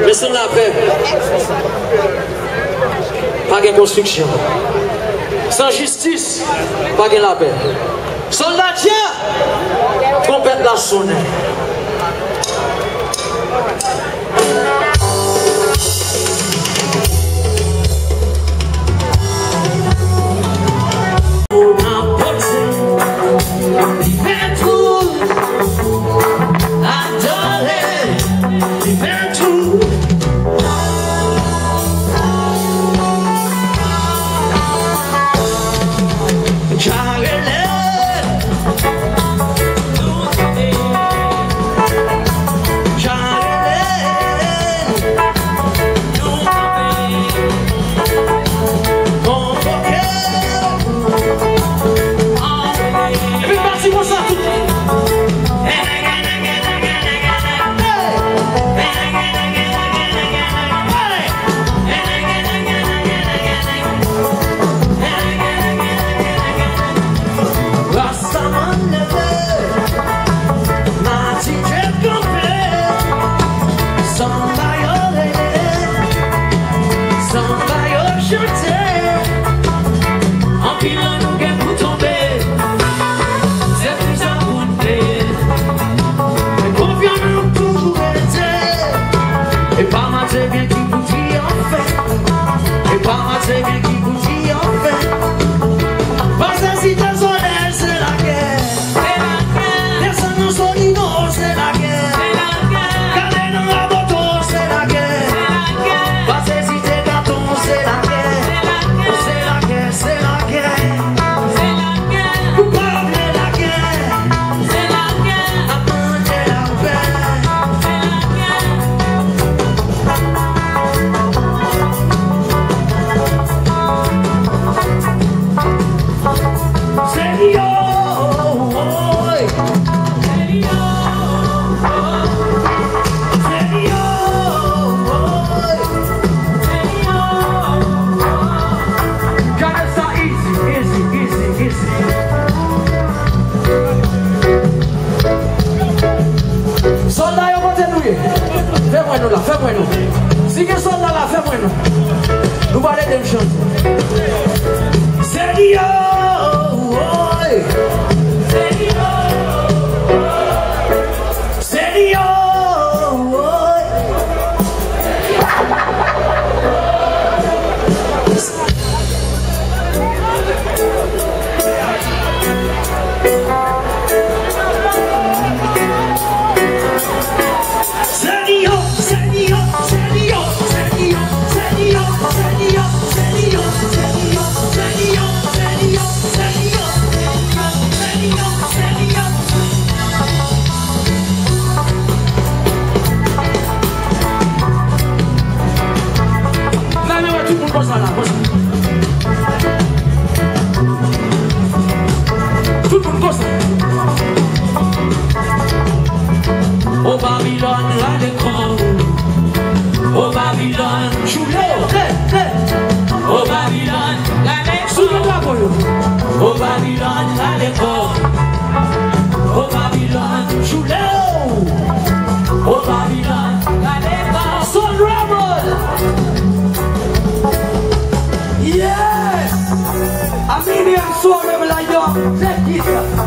Mais sans la paix, pas de construction. Sans justice, pas de la paix. Soldat, trompette la sonne.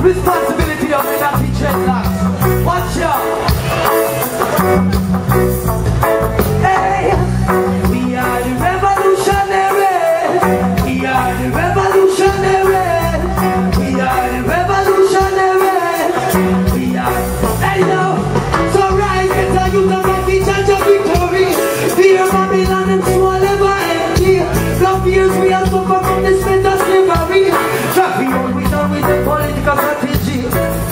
Responsibility of the teacher class. Watch out. Hey, we are the revolutionary. We are the revolutionary. We are the revolutionary. We are. Hey yo, so right, it's a youth of my teacher, your victory. Fear Babylon and swallow never empty. Love years we are suffer from this mental slavery. Traffic on we done with the political strategy.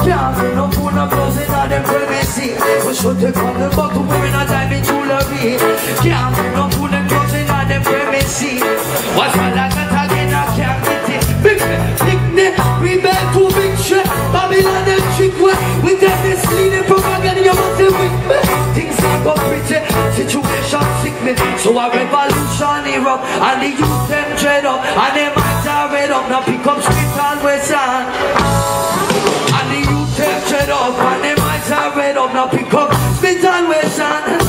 Can't be no fool, no closing on them privacy. We should take on the bottom women and dive in jewelry. Can't be no fool, no closing on them privacy. What's my life again? I can't get it. Big rebel to big shit. Babylon and trick way. With them misleading propaganda, you must have with me. Things are go pretty, situation sick me. So a revolution erupt, and the youth them dread up, and them minds are red up. Now pick up street and west hand. And the youth them dread up, and them minds are red up. Now pick up street and west hand.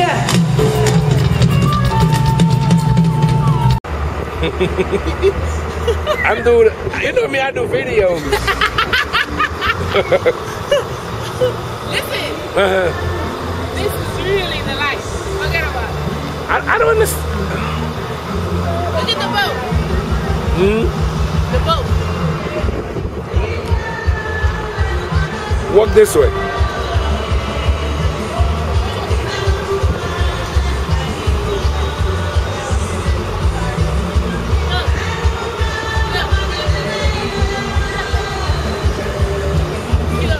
Yeah. I'm doing, you know me, I do videos. Listen, this is really the life. Forget about it. I don't understand. Look at the boat. The boat. Walk this way.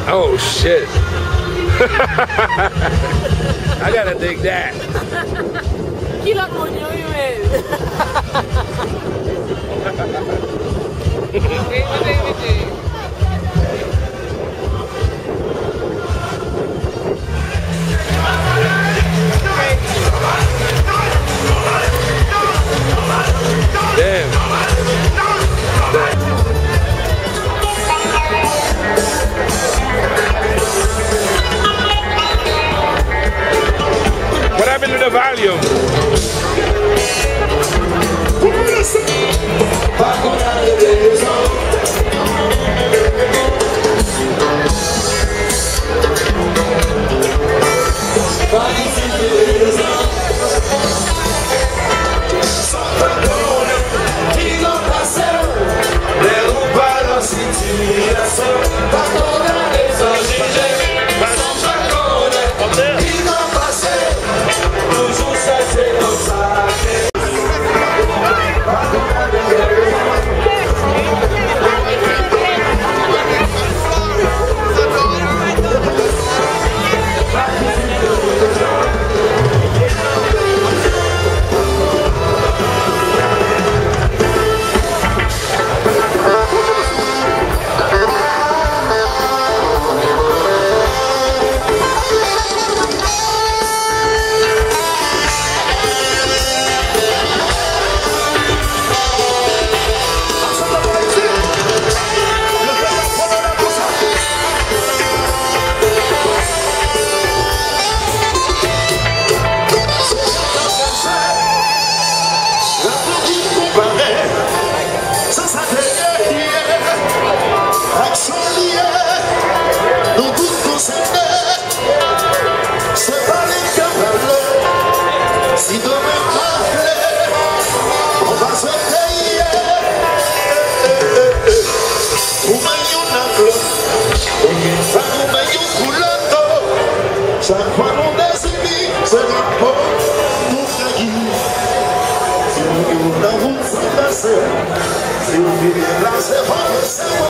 Oh shit. I gotta dig that. Kila coño Damn. What happened to the volume?